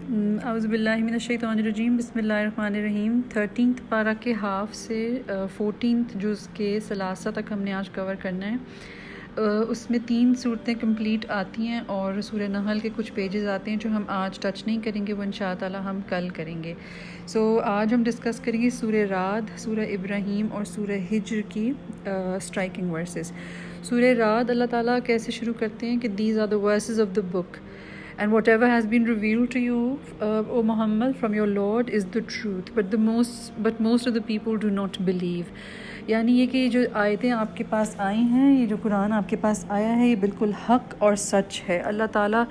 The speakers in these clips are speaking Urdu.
اعوذ باللہ من الشیطان الرجیم، بسم اللہ الرحمن الرحیم۔ 13th پارہ کے ہاف سے 14th جز کے ثلاثہ تک ہم نے آج کور کرنا ہے۔ اس میں 3 صورتیں کمپلیٹ آتی ہیں اور سورہ نحل کے کچھ پیجز آتے ہیں جو ہم آج ٹچ نہیں کریں گے، وہ انشاءاللہ ہم کل کریں گے۔ آج ہم ڈسکس کریں گے سورہ رعد، سورہ ابراہیم اور سورہ ہجر کی اسٹرائکنگ ورسز۔ سورہ رعد اللہ تعالیٰ کیسے شروع کرتے ہیں کہ these are the verses of the book and whatever has been revealed to you, O Muhammad, from your Lord is the truth, but most of the people do not believe. یعنی یہ کہ یہ جو آیتیں آپ کے پاس آئی ہیں، یہ جو قرآن آپ کے پاس آیا ہے، یہ بالکل حق اور سچ ہے۔ اللہ تعالیٰ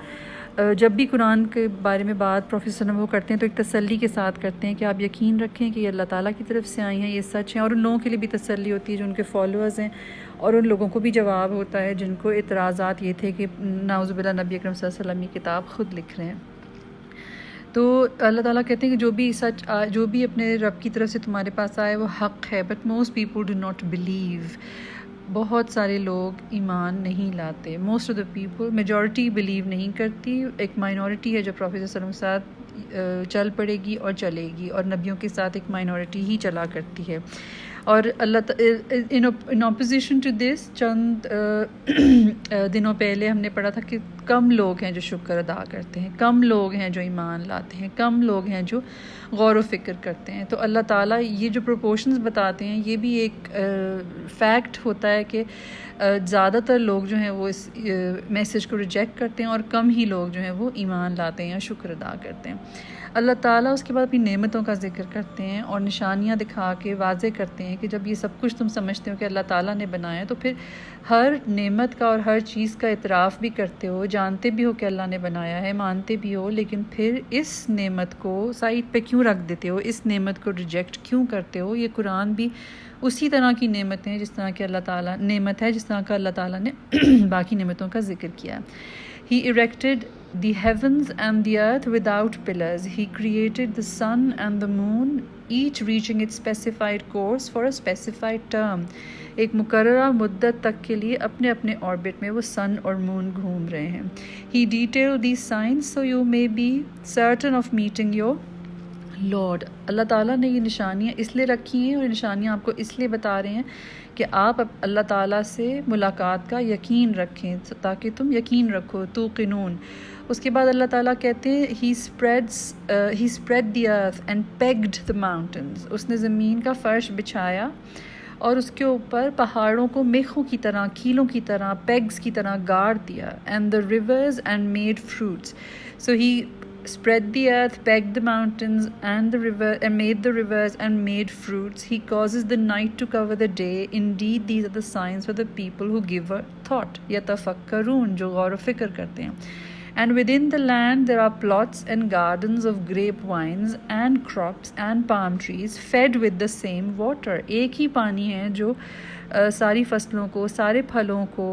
جب بھی قرآن کے بارے میں بات پروفیٹ صلی اللہ علیہ وسلم وہ کرتے ہیں تو ایک تسلی کے ساتھ کرتے ہیں کہ آپ یقین رکھیں کہ یہ اللہ تعالیٰ کی طرف سے آئی ہیں، یہ سچ ہیں، اور ان لوگوں کے لیے بھی تسلی ہوتی ہے جو ان کے فالوورز ہیں، اور ان لوگوں کو بھی جواب ہوتا ہے جن کو اعتراضات یہ تھے کہ نعوذ باللہ نبی اکرم صلی اللہ علیہ وسلم یہ کتاب خود لکھ رہے ہیں۔ تو اللہ تعالیٰ کہتے ہیں کہ جو بھی سچ جو بھی اپنے رب کی طرف سے تمہارے پاس آئے وہ حق ہے، but most people do not believe, بہت سارے لوگ ایمان نہیں لاتے۔ Most of the people, majority blue نہیں کرتی، ایک مائنورٹی ہے جو پروفیٹ صلی اللہ علیہ وسلم کے ساتھ چل پڑے گی اور چلے گی، اور نبیوں کے ساتھ ایک مائنورٹی ہی چلا کرتی ہے۔ اور اللہ ان اپوزیشن ٹو دس چند دنوں پہلے ہم نے پڑھا تھا کہ کم لوگ ہیں جو شکر ادا کرتے ہیں، کم لوگ ہیں جو ایمان لاتے ہیں، کم لوگ ہیں جو غور و فکر کرتے ہیں۔ تو اللہ تعالیٰ یہ جو پروپورشنز بتاتے ہیں، یہ بھی ایک فیکٹ ہوتا ہے کہ زیادہ تر لوگ جو ہیں وہ اس میسج کو ریجیکٹ کرتے ہیں، اور کم ہی لوگ جو ہیں وہ ایمان لاتے ہیں یا شکر ادا کرتے ہیں۔ اللہ تعالیٰ اس کے بعد اپنی نعمتوں کا ذکر کرتے ہیں اور نشانیاں دکھا کے واضح کرتے ہیں کہ جب یہ سب کچھ تم سمجھتے ہو کہ اللہ تعالیٰ نے بنایا ہے، تو پھر ہر نعمت کا اور ہر چیز کا اعتراف بھی کرتے ہو، جانتے بھی ہو کہ اللہ نے بنایا ہے، مانتے بھی ہو، لیکن پھر اس نعمت کو سائڈ پہ کیوں رکھ دیتے ہو، اس نعمت کو ریجیکٹ کیوں کرتے ہو؟ یہ قرآن بھی اسی طرح کی نعمت ہے جس طرح کہ اللہ تعالیٰ اللہ تعالیٰ نے باقی نعمتوں کا ذکر کیا ہے۔ He erected the heavens and the earth without pillars. He created the sun and the moon, each reaching its specified course for a specified term. ایک مقررہ مدت تک کے لیے اپنے اپنے آربٹ میں وہ سن اور مون گھوم رہے ہیں۔ He detailed these signs so you may be certain of meeting your lord. Allah تعالیٰ نے یہ نشانیاں اس لیے رکھی ہیں اور یہ نشانیاں آپ کو اس لیے بتا رہے ہیں کہ آپ اللہ تعالیٰ سے ملاقات کا یقین رکھیں، تاکہ تم یقین رکھو، توقنون۔ اس کے بعد اللہ تعالیٰ کہتے ہیں he spread the earth and pegged the mountains. اس نے زمین کا فرش بچھایا اور اس کے اوپر پہاڑوں کو میخوں کی طرح، کیلوں کی طرح، پیگز کی طرح گاڑ دیا۔ and the rivers and made fruits. So he spread the earth, pegged the mountains and made the rivers and made fruits. He causes the night to cover the day. Indeed, these are the signs for the people who give a thought. يَتَفَكَّرُونَ، جو غور و فکر کرتے ہیں۔ And within the land there are plots and gardens of grape vines and crops and palm trees fed with the same water. ایک ہی پانی ہے جو ساری فصلوں کو، سارے پھلوں کو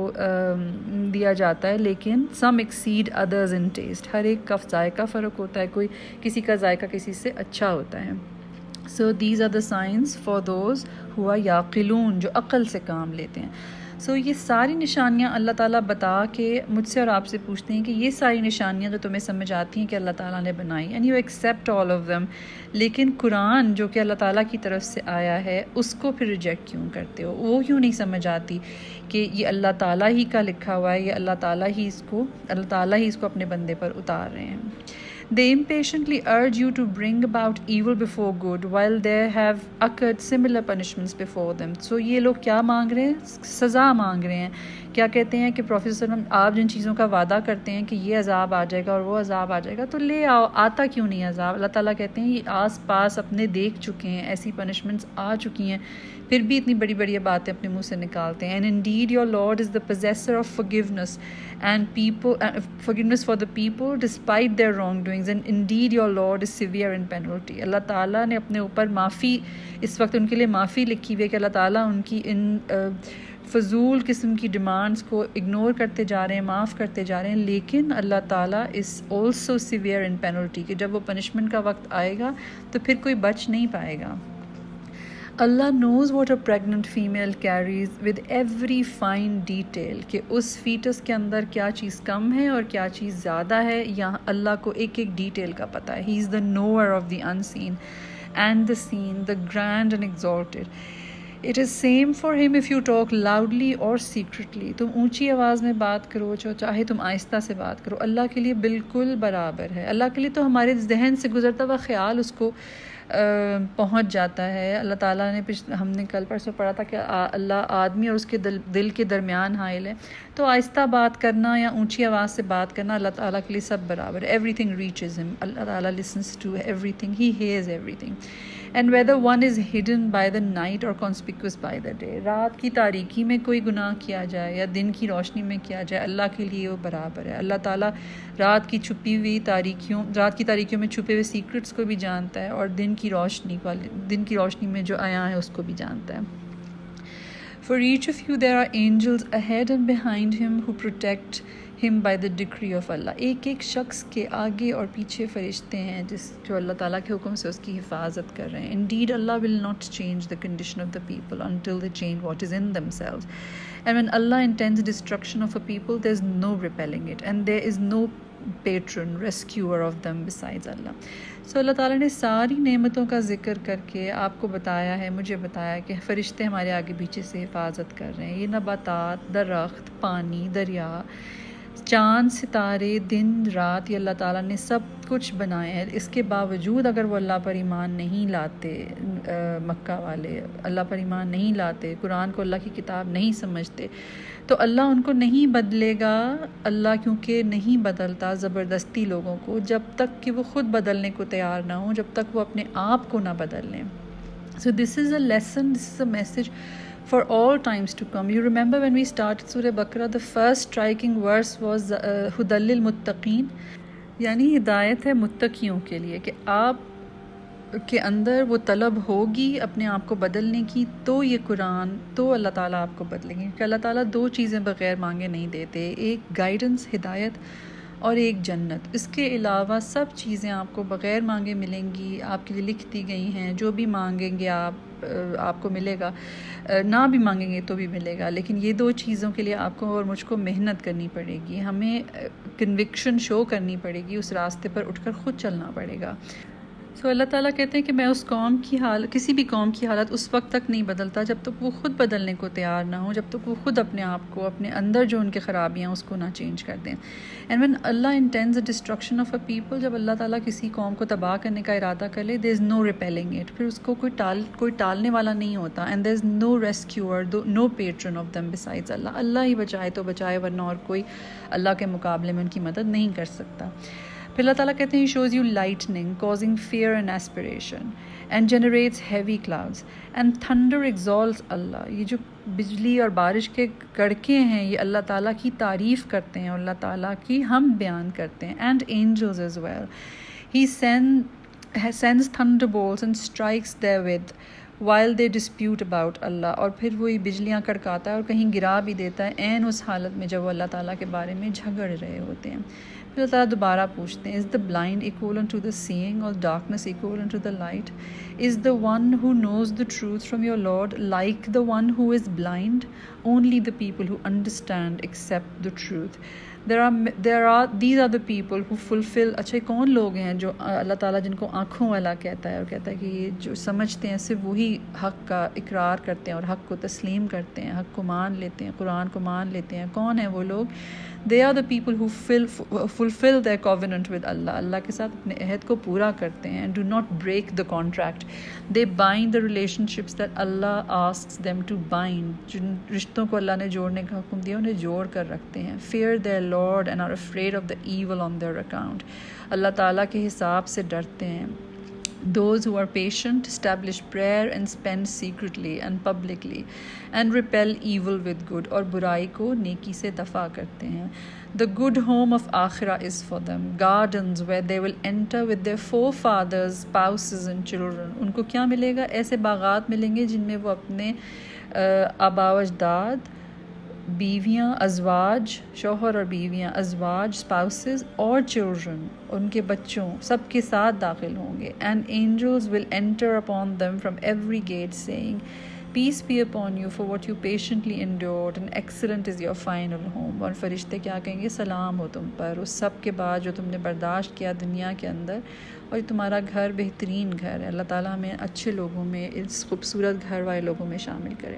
دیا جاتا ہے، لیکن some exceed others in taste. ہر ایک کا ذائقہ فرق ہوتا ہے، کوئی کسی کا ذائقہ کسی سے اچھا ہوتا ہے۔ So these are the signs for those who are yaqilun، جو عقل سے کام لیتے ہیں۔ یہ ساری نشانیاں اللہ تعالیٰ بتا کے مجھ سے اور آپ سے پوچھتے ہیں کہ یہ ساری نشانیاں جو تمہیں سمجھ آتی ہیں کہ اللہ تعالیٰ نے بنائی، and you accept all of them، لیکن قرآن جو کہ اللہ تعالیٰ کی طرف سے آیا ہے اس کو پھر ریجیکٹ کیوں کرتے ہو؟ وہ کیوں نہیں سمجھ آتی کہ یہ اللہ تعالیٰ ہی کا لکھا ہوا ہے، یہ اللہ تعالیٰ ہی اس کو اپنے بندے پر اتار رہے ہیں۔ They impatiently urge you to bring about evil before good, while there have occurred similar punishments before them. یہ لوگ کیا مانگ رہے ہیں؟ سزا مانگ رہے ہیں۔ کیا کہتے ہیں کہ پروفیٹ صلی اللہ علیہ وسلم آپ جن چیزوں کا وعدہ کرتے ہیں کہ یہ عذاب آ جائے گا اور وہ عذاب آ جائے گا، تو لے آؤ، آتا کیوں نہیں عذاب؟ اللہ تعالیٰ کہتے ہیں یہ آس پاس اپنے دیکھ چکے ہیں، ایسی پنشمنٹس آ چکی ہیں، پھر بھی اتنی بڑی بڑی باتیں اپنے منہ سے نکالتے ہیں۔ And indeed your Lord is the possessor of forgiveness for the people despite their wrongdoings, and indeed your Lord is severe in penalty. اللہ تعالیٰ نے اپنے اوپر معافی، اس وقت ان کے لیے معافی لکھی ہوئی ہے کہ اللہ تعالیٰ ان کی ان فضول قسم کی ڈیمانڈس کو اگنور کرتے جا رہے ہیں، معاف کرتے جا رہے ہیں، لیکن اللہ تعالیٰ is also severe in penalty، کہ جب وہ پنشمنٹ کا وقت آئے گا تو پھر کوئی بچ نہیں پائے گا۔ Allah knows what a pregnant female carries with every fine detail, کہ اس فیٹس کے اندر کیا چیز کم ہے اور کیا چیز زیادہ ہے، یہاں اللہ کو ایک ایک ڈیٹیل کا پتہ ہے. He is the knower of the unseen and the seen, the grand and exalted. It is same for him if you talk loudly اور سیکرٹلی. تم اونچی آواز میں بات کرو چاہے تم آہستہ سے بات کرو، اللہ کے لیے بالکل برابر ہے. اللہ کے لیے تو ہمارے ذہن سے گزرتا ہوا خیال اس کو پہنچ جاتا ہے. اللہ تعالیٰ نے ہم نے کل پرسوں پڑھا تھا کہ اللہ آدمی اور اس کے دل کے درمیان حائل ہے. تو آہستہ بات کرنا یا اونچی آواز سے بات کرنا اللہ تعالیٰ کے لیے سب برابر ہے. Every thing reaches him. اللہ تعالیٰ listens to everything. He hears everything. And whether one is hidden by the night اور کانسپیکوس بائی دا ڈے. رات کی تاریکی میں کوئی گناہ کیا جائے یا دن کی روشنی میں کیا جائے، اللہ کے لیے وہ برابر ہے. اللہ تعالیٰ رات کی تاریکیوں میں چھپے ہوئے سیکرٹس کو بھی جانتا ہے، اور دن کی روشنی میں جو آیا ہے اس کو بھی جانتا ہے. For each of you there are angels ahead and behind him who protect him by the decree of Allah. ایک ایک شخص کے آگے اور پیچھے فرشتے ہیں جو اللہ تعالیٰ کے حکم سے اس کی حفاظت کر رہے ہیں. Indeed Allah will not change the condition of the people until they change what is in themselves. And when Allah intends destruction of a people, there is no repelling it, and there is no patron, rescuer of them besides Allah. So اللہ تعالیٰ نے ساری نعمتوں کا ذکر کر کے آپ کو بتایا ہے، مجھے بتایا کہ فرشتے ہمارے آگے پیچھے سے حفاظت کر رہے ہیں. یہ نباتات، درخت، پانی، دریا، چاند، ستارے، دن رات، یہ اللہ تعالیٰ نے سب کچھ بنایا ہے. اس کے باوجود اگر وہ اللہ پر ایمان نہیں لاتے، مکہ والے اللہ پر ایمان نہیں لاتے، قرآن کو اللہ کی کتاب نہیں سمجھتے، تو اللہ ان کو نہیں بدلے گا. اللہ کیونکہ نہیں بدلتا زبردستی لوگوں کو، جب تک کہ وہ خود بدلنے کو تیار نہ ہوں، جب تک وہ اپنے آپ کو نہ بدل لیں. So this is a lesson, this is a message for all times to come. You remember when we started Surah Baqarah, the first striking verse was Hudal lil Muttaqeen. یعنی ہدایت ہے متقیوں کے لیے، کہ آپ کے اندر وہ طلب ہوگی اپنے آپ کو بدلنے کی، تو یہ قرآن، تو اللہ تعالیٰ آپ کو بدلیں گے. کہ اللہ تعالیٰ دو چیزیں بغیر مانگے نہیں دیتے، ایک گائیڈنس، ہدایت، اور ایک جنت. اس کے علاوہ سب چیزیں آپ کو بغیر مانگے ملیں گی، آپ کے لیے لکھ دی گئی ہیں. جو بھی مانگیں گے آپ کو ملے گا، نہ بھی مانگیں گے تو بھی ملے گا. لیکن یہ دو چیزوں کے لیے آپ کو اور مجھ کو محنت کرنی پڑے گی، ہمیں کنوکشن شو کرنی پڑے گی، اس راستے پر اٹھ کر خود چلنا پڑے گا. سو اللہ تعالیٰ کہتے ہیں کہ میں اس قوم کی حالت، کسی بھی قوم کی حالت اس وقت تک نہیں بدلتا جب تک وہ خود بدلنے کو تیار نہ ہوں، جب تک وہ خود اپنے آپ کو، اپنے اندر جو ان کے خرابیاں اس کو نہ چینج کر دیں. And when Allah intends a destruction of a people, جب اللہ تعالیٰ کسی قوم کو تباہ کرنے کا ارادہ کر لے، دیر از نو ریپیلنگ اٹ، پھر اس کو کوئی ٹالنے والا نہیں ہوتا. And there is no rescuer, no patron of them besides Allah. Allah ہی بچائے تو بچائے، ورنہ اور کوئی اللہ کے مقابلے میں ان کی مدد نہیں کر سکتا. پھر اللہ تعالیٰ کہتے ہیں He shows you lightning causing fear and aspiration and generates heavy clouds and thunder exalts Allah. یہ جو بجلی اور بارش کے کڑکے ہیں یہ اللہ تعالیٰ کی تعریف کرتے ہیں اور اللہ تعالیٰ کی ہم بیان کرتے ہیں. And angels as well. He sends thunderbolts and strikes therewith while they dispute about Allah. اور پھر وہی بجلیاں کڑکاتا ہے اور کہیں گرا بھی دیتا ہے عین اس حالت میں جب وہ اللہ تعالیٰ کے بارے میں جھگڑ رہے ہوتے ہیں. پھر اللہ تعالیٰ دوبارہ پوچھتے ہیں Is the blind equivalent to the seeing or darkness equivalent to the light? Is the one who knows the truth from your Lord like the one who is blind? Only the people who understand accept the truth. These are the people who fulfill. اچھا کون لوگ ہیں جو اللہ تعالیٰ جن کو آنکھوں والا کہتا ہے اور کہتا ہے کہ یہ جو سمجھتے ہیں صرف وہی حق کا اقرار کرتے ہیں اور حق کو تسلیم کرتے ہیں، حق کو مان لیتے ہیں، قرآن کو مان لیتے ہیں. کون ہیں وہ لوگ؟ They are the people who fulfill their covenant with Allah. اللہ کے ساتھ اپنے عہد کو پورا کرتے ہیں and do not break the contract. They bind the relationships that Allah asks them to bind. جن رشتوں کو اللہ نے جوڑنے کا حکم دیا انہیں جوڑ کر رکھتے ہیں. Fear their Lord and are afraid of the evil on their account. اللہ تعالیٰ کے حساب سے ڈرتے ہیں. Those who are patient establish prayer and spend secretly and publicly and repel evil with good. اور برائی کو نیکی سے دفع کرتے ہیں. The good home of Akhirah is for them, gardens where they will enter with their forefathers, spouses and children. ان کو کیا ملے گا؟ ایسے باغات ملیں گے جن میں وہ اپنے آبا و اجداد بیویاں ازواج، شوہر اور بیویاں ازواج اسپاؤسز اور چلڈرن، ان کے بچوں سب کے ساتھ داخل ہوں گے. And angels will enter upon them from every gate saying peace be upon you for what you patiently endured and excellent is your final home. اور فرشتے کیا کہیں گے؟ سلام ہو تم پر اس سب کے بعد جو تم نے برداشت کیا دنیا کے اندر، اور یہ تمہارا گھر بہترین گھر ہے. اللہ تعالیٰ ہمیں اچھے لوگوں میں، اس خوبصورت گھر والے لوگوں میں شامل کرے.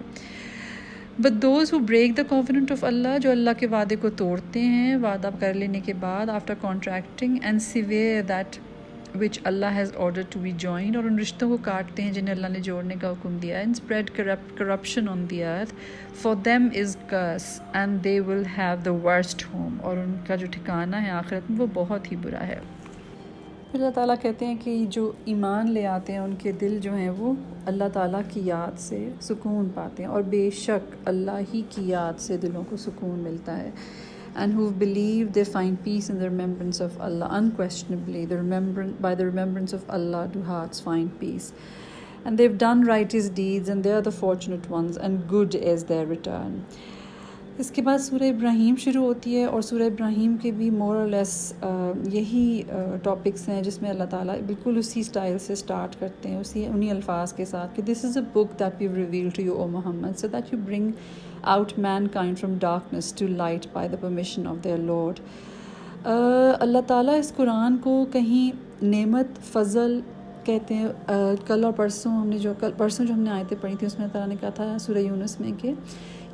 But those who break the covenant of Allah، جو اللہ کے وعدے کو توڑتے ہیں وعدہ کر لینے کے بعد after contracting and sever that which Allah has ordered to be joined، اور ان رشتوں کو کاٹتے ہیں جنہیں اللہ نے جوڑنے کا حکم دیا ہے، and spread corruption on the earth، for them is curse and they will have the worst home، اور ان کا جو ٹھکانہ ہے آخرت میں وہ بہت ہی برا ہے. پھر اللہ تعالیٰ کہتے ہیں کہ جو ایمان لے آتے ہیں ان کے دل جو ہیں وہ اللہ تعالیٰ کی یاد سے سکون پاتے ہیں، اور بے شک اللہ ہی کی یاد سے دلوں کو سکون ملتا ہے. And who believe they find peace in the remembrance of Allah. Unquestionably, by the remembrance of Allah do hearts find peace. And they've done righteous deeds and they are the fortunate ones and good is their return. اس کے بعد سورہ ابراہیم شروع ہوتی ہے، اور سورہ ابراہیم کے بھی مور اور لیس یہی ٹاپکس ہیں جس میں اللہ تعالیٰ بالکل اسی سٹائل سے سٹارٹ کرتے ہیں، انہی الفاظ کے ساتھ کہ this is a book that we reveal to you O Muhammad so that you bring out mankind from darkness to light by the permission of their lord. Allah تعالیٰ اس قرآن کو کہیں نعمت، فضل کہتے ہیں. کل اور پرسوں ہم نے پرسوں جو ہم نے آیتیں پڑھی تھیں اس میں اللہ تعالیٰ نے کہا تھا سورہ یونس میں کہ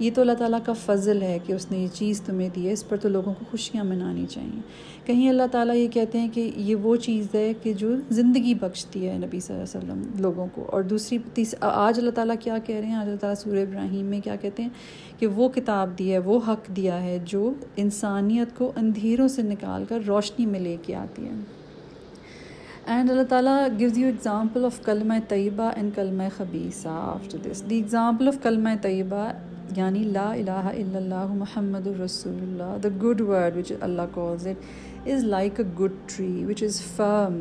یہ تو اللہ تعالیٰ کا فضل ہے کہ اس نے یہ چیز تمہیں دی ہے، اس پر تو لوگوں کو خوشیاں منانی چاہیے. کہیں اللہ تعالیٰ یہ کہتے ہیں کہ یہ وہ چیز ہے کہ جو زندگی بخشتی ہے نبی صلی اللہ علیہ وسلم لوگوں کو. اور آج اللہ تعالیٰ کیا کہہ رہے ہیں؟ آج اللہ تعالیٰ سورہ ابراہیم میں کیا کہتے ہیں کہ وہ کتاب دی ہے، وہ حق دیا ہے جو انسانیت کو اندھیروں سے نکال کر روشنی میں لے کے آتی ہے. And Allah Ta'ala gives you example of kalma tayyiba and kalma khabisa after this. The example of kalma tayyiba, yani la ilaha illallah Muhammadur Rasulullah, the good word which Allah calls it, is like a good tree which is firm.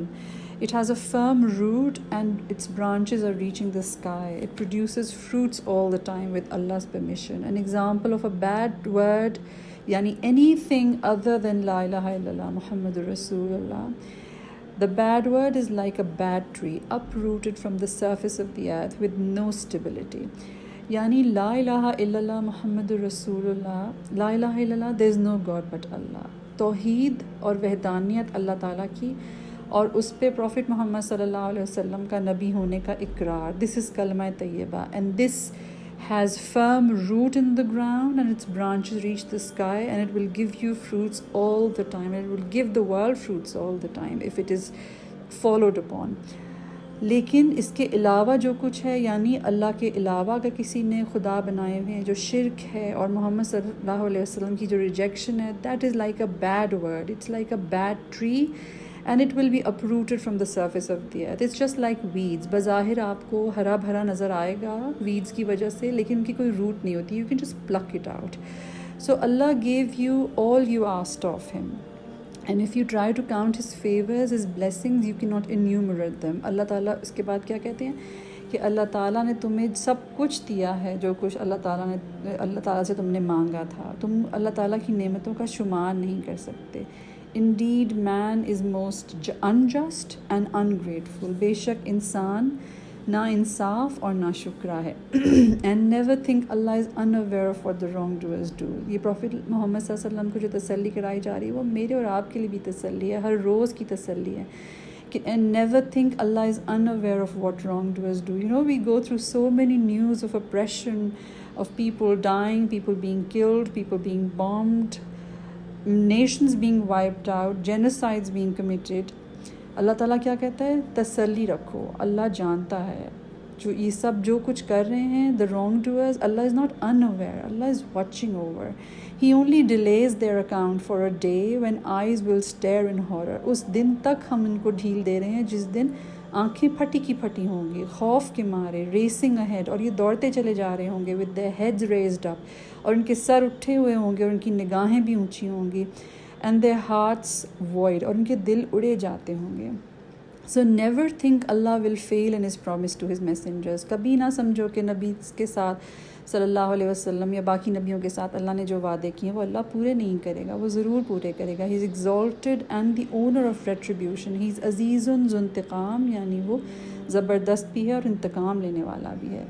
It has a firm root and its branches are reaching the sky. It produces fruits all the time with Allah's permission. An example of a bad word, yani anything other than la ilaha illallah Muhammadur Rasulullah. The bad word is like a bad tree uprooted from the surface of the earth with no stability. Yani la ilaha illallah Muhammadur Rasulullah, la ilaha illallah, there is no God but Allah. توحید اور وحدانیت اللہ تعالیٰ کی، اور اس پہ پروفٹ محمد صلی اللہ علیہ وسلم کا نبی ہونے کا اقرار. This is کلمہ طیبہ and this has firm root in the ground and its branches reach the sky and it will give you fruits all the time. It will give the world fruits all the time if it is followed upon. لیکن اس کے علاوہ جو کچھ ہے، یعنی اللہ کے علاوہ اگر کسی نے خدا بنائے ہوئے ہیں، جو شرک ہے اور محمد صلی اللہ علیہ وسلم کی جو ریجیکشن ہے، that is like a bad word. It's like a bad tree and it will be uprooted from the surface of the earth. It's just like weeds. بظاہر آپ کو ہرا بھرا نظر آئے گا weeds کی وجہ سے، لیکن ان کی کوئی root نہیں ہوتی. You can just pluck it out. So Allah gave you all you asked of Him. And if you try to count His favors, His blessings, you cannot enumerate them. اللہ تعالیٰ اس کے بعد کیا کہتے ہیں کہ اللہ تعالیٰ نے تمہیں سب کچھ دیا ہے، جو کچھ اللہ تعالیٰ سے تم نے مانگا تھا. تم اللہ تعالیٰ کی نعمتوں کا شمار نہیں کر سکتے. Indeed, man is most unjust and ungrateful. بے شک انسان نا انصاف اور نا شکرا ہے. And never think Allah is unaware of what the wrongdoers do. یہ پروفٹ محمد صلی اللہ علیہ وسلم کو جو تسلی کرائی جا رہی ہے وہ میرے اور آپ کے لیے بھی تسلی ہے، ہر روز کی تسلی ہے. And never think Allah is unaware of what wrongdoers do. You know, we go through so many news of oppression, of people dying, people being killed, people being bombed, nations being wiped out, genocides being committed. اللہ تعالیٰ کیا کہتا ہے؟ تسلی رکھو، اللہ جانتا ہے جو یہ سب جو کچھ کر رہے ہیں. the wrongdoers, Allah is not unaware, Allah is watching over. He only delays their account for a day when eyes will stare in horror. اس دن تک ہم ان کو ڈھیل دے رہے ہیں جس دن آنکھیں پھٹی کی پھٹی ہوں گی خوف کے مارے، ریسنگ اہیڈ، اور یہ دوڑتے چلے جا رہے ہوں گے with their heads raised up، اور ان کے سر اٹھے ہوئے ہوں گے اور ان کی نگاہیں بھی اونچی ہوں گی. and their hearts void، اور ان کے دل اڑے جاتے ہوں گے. So never think Allah will fail in His promise to His messengers. کبھی نہ سمجھو کہ نبی کے ساتھ صلی اللہ علیہ وسلم یا باقی نبیوں کے ساتھ اللہ نے جو وعدے کیے ہیں وہ اللہ پورے نہیں کرے گا، وہ ضرور پورے کرے گا. He is exalted and the owner of retribution. He is عزیز ذو انتقام، یعنی وہ زبردست بھی ہے اور انتقام لینے والا بھی ہے.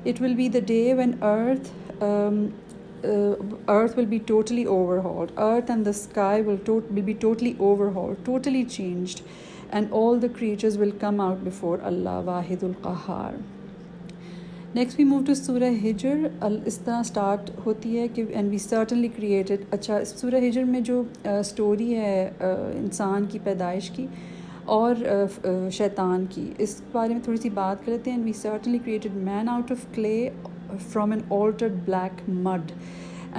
It will be the day when earth will be totally overhauled. Earth and the sky will be totally overhauled, totally changed, and all the creatures will come out before Allah Wahidul Qahar. Next we move to Surah Hijr. اس طرح اسٹارٹ ہوتی ہے کہ and we certainly created. اچھا، سورہ ہجر میں جو سٹوری ہے انسان کی پیدائش کی اور شیطان کی، اس بارے میں تھوڑی سی بات کرتے ہیں. And we certainly created man out of clay from an altered black mud.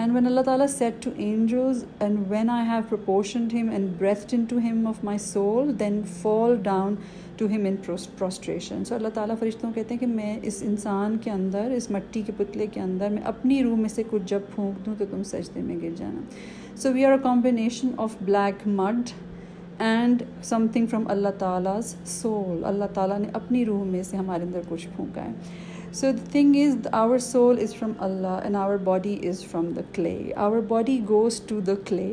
And when Allah Ta'ala said to angels, and when I have proportioned him and breathed into him of my soul, then fall down to him in prostration. So اللہ تعالیٰ فرشتوں کہتے ہیں کہ میں اس انسان کے اندر، اس مٹی کے پتلے کے اندر میں اپنی روح میں سے کچھ جب پھونک دوں تو تم سجدے میں گر جانا. So we are a combination of black mud and something from Allah Ta'ala's soul. اللہ تعالیٰ نے اپنی روح میں سے ہمارے اندر کچھ پھونکا ہے. So the thing is, our soul is from Allah and our body is from the clay. Our body goes to the clay,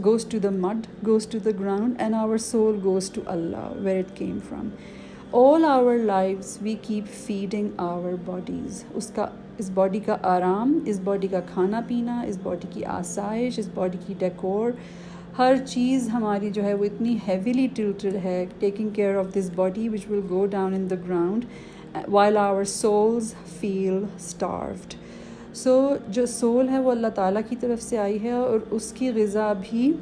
goes to the mud, goes to the ground, and our soul goes to Allah, where it came from. All our lives we keep feeding our bodies. اس باڈی کا آرام، اس باڈی کا کھانا پینا، اس باڈی کی آسائش، اس باڈی کی ڈیکور، ہر چیز ہماری جو ہے وہ اتنی ہیویلی ٹلٹڈ ہے taking care of this body which will go down in the ground while our souls feel starved. So جو سول ہے وہ اللہ تعالیٰ کی طرف سے آئی ہے اور اس کی غذا بھی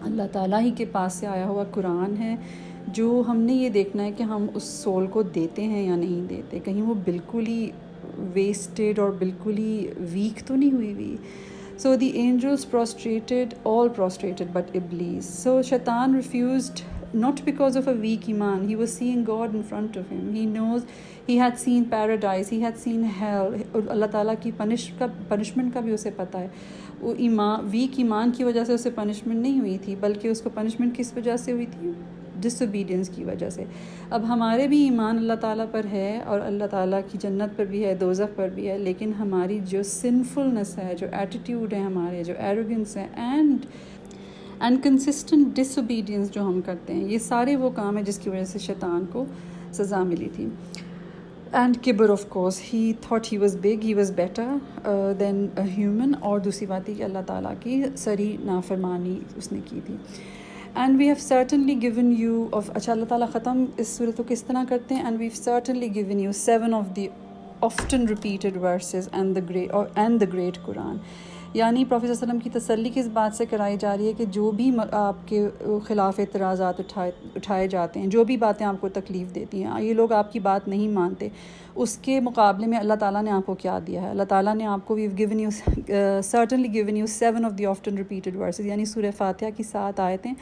اللہ تعالیٰ ہی کے پاس سے آیا ہوا قرآن ہے، جو ہم نے یہ دیکھنا ہے کہ ہم اس سول کو دیتے ہیں یا نہیں دیتے. کہیں وہ بالکل ہی ویسٹڈ اور بالکل ہی ویک تو نہیں ہوئی. So the angels prostrated, all prostrated but Iblis. So Shaitan refused, not because of a weak iman. He was seeing God in front of him. He knows, he had seen paradise, he had seen hell. اللہ تعالیٰ کی پنشمنٹ کا بھی اسے پتہ ہے. وہ ویک ایمان کی وجہ سے اسے پنشمنٹ نہیں ہوئی تھی، بلکہ اس کو پنشمنٹ کس وجہ سے ہوئی تھی؟ ڈس اوبیڈینس کی وجہ سے. اب ہمارے بھی ایمان اللہ تعالیٰ پر ہے اور اللہ تعالیٰ کی جنت پر بھی ہے، دوزخ پر بھی ہے، لیکن ہماری جو سنفلنس ہے، جو ایٹیٹیوڈ ہے ہمارے، جو ایروگنس ہے اینڈ کنسسٹنٹ ڈس اوبیڈینس جو ہم کرتے ہیں، یہ سارے وہ کام ہیں جس کی وجہ سے شیطان کو سزا ملی تھی. And Kubar of course, he thought he was big, he was better than a human. اور دوسری بات یہ کہ اللہ تعالیٰ کی سری نافرمانی اس نے کی تھی. And we have certainly given you of اچھا اللہ تعالیٰ ختم اس صورت کو کس طرح کرتے ہیں. And we've certainly given you 7 of the often repeated verses and the great Quran. یعنی پروفیٹ صلی اللہ علیہ وسلم کی تسلی کس بات سے کرائی جا رہی ہے کہ جو بھی آپ کے خلاف اعتراضات اٹھائے جاتے ہیں، جو بھی باتیں آپ کو تکلیف دیتی ہیں، یہ لوگ آپ کی بات نہیں مانتے، اس کے مقابلے میں اللہ تعالیٰ نے آپ کو کیا دیا ہے. اللہ تعالیٰ نے آپ کو certainly given you 7 of the often repeated verses، یعنی سورہ فاتحہ کی 7 آیتیں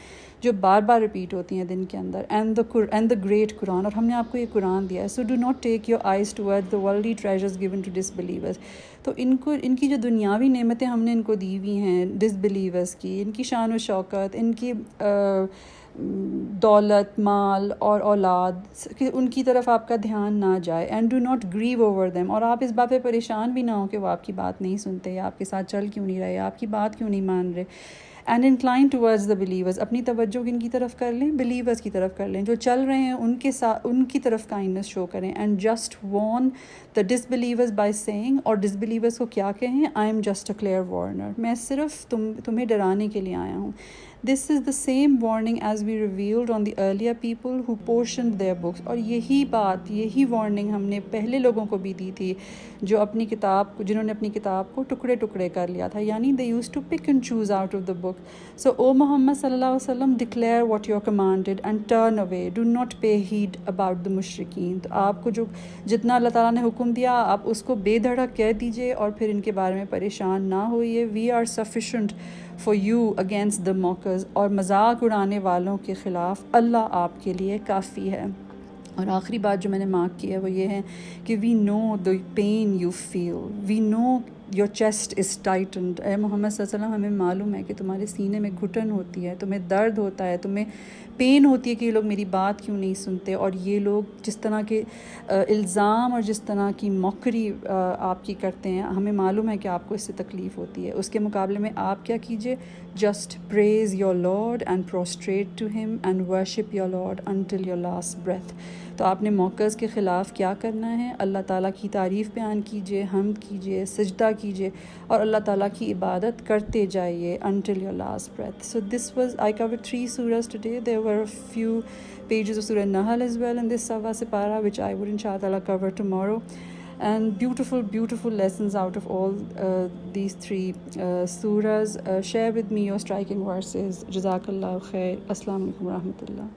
جو بار بار ریپیٹ ہوتی ہیں دن کے اندر، and the great Quran. اور ہم نے آپ کو یہ قرآن دیا ہے. So do not take your eyes towards the worldly treasures given to disbelievers. تو ان کی جو دنیاوی نعمتیں ہم نے ان کو دی ہوئی ہیں ڈس بلیورس کی، ان کی شان و شوکت، ان کی دولت، مال اور اولاد، کہ ان کی طرف آپ کا دھیان نہ جائے. And do not grieve over them, اور آپ اس بات پہ پریشان بھی نہ ہوں کہ وہ آپ کی بات نہیں سنتے، یا آپ کے ساتھ چل کیوں نہیں رہے، آپ کی بات کیوں نہیں مان رہے. And incline towards the believers, اپنی توجہ کن کی طرف کر لیں؟ بلیورز کی طرف کر لیں، جو چل رہے ہیں ان کے ساتھ، ان کی طرف کائنڈنس شو کریں. And just warn the disbelievers by seeing, اور ڈس بلیورز کو کیا کہیں؟ I am just a clear warner, میں صرف تمہیں ڈرانے کے لیے آیا ہوں. This is the same warning as we revealed on the earlier people who portioned their books. اور یہی وارننگ ہم نے پہلے لوگوں کو بھی دی تھی جو جنہوں نے اپنی کتاب کو ٹکڑے ٹکڑے کر لیا تھا، یعنی they used to pick and choose out of the book. So O Muhammad صلی اللہ علیہ وسلم declare what you are commanded and turn away. Do not pay heed about the mushrikeen. تو آپ کو جتنا اللہ تعالیٰ نے حکم دیا آپ اس کو بے دھڑک کہہ دیجئے اور پھر ان کے بارے میں پریشان نہ ہوئیے. We are sufficient for you against the mockers. اور مذاق اڑانے والوں کے خلاف اللہ آپ کے لیے کافی ہے. اور آخری بات جو میں نے مارک کی ہے وہ یہ ہے کہ we know the pain you feel. We know your chest is tightened. O Muhammad صلی اللہ علیہ وسلم ہمیں معلوم ہے کہ تمہارے سینے میں گھٹن ہوتی ہے, تمہیں درد ہوتا ہے, تمہیں پین ہوتی ہے کہ یہ لوگ میری بات کیوں نہیں سنتے, اور یہ لوگ جس طرح کے الزام اور جس طرح کی موکری آپ کی کرتے ہیں, ہمیں معلوم ہے کہ آپ کو اس سے تکلیف ہوتی ہے. اس کے مقابلے میں آپ کیا کیجئے, just praise your lord and prostrate to him and worship your lord until your last breath. تو آپ نے موکز کے خلاف کیا کرنا ہے, اللہ تعالیٰ کی تعریف بیان کیجئے, حمد کیجئے, سجدہ کیجئے, اور اللہ تعالیٰ کی عبادت کرتے جائیے until your last breath. So this was, I covered 3 surahs today. There were a few pages of Surah Nahl as well in this Sawa Separa, which I would inshallah cover tomorrow. And beautiful, beautiful lessons out of all these 3 surahs. Share with me your striking verses. Jazakallah khair. Assalamu alaikum wa rahmatullah.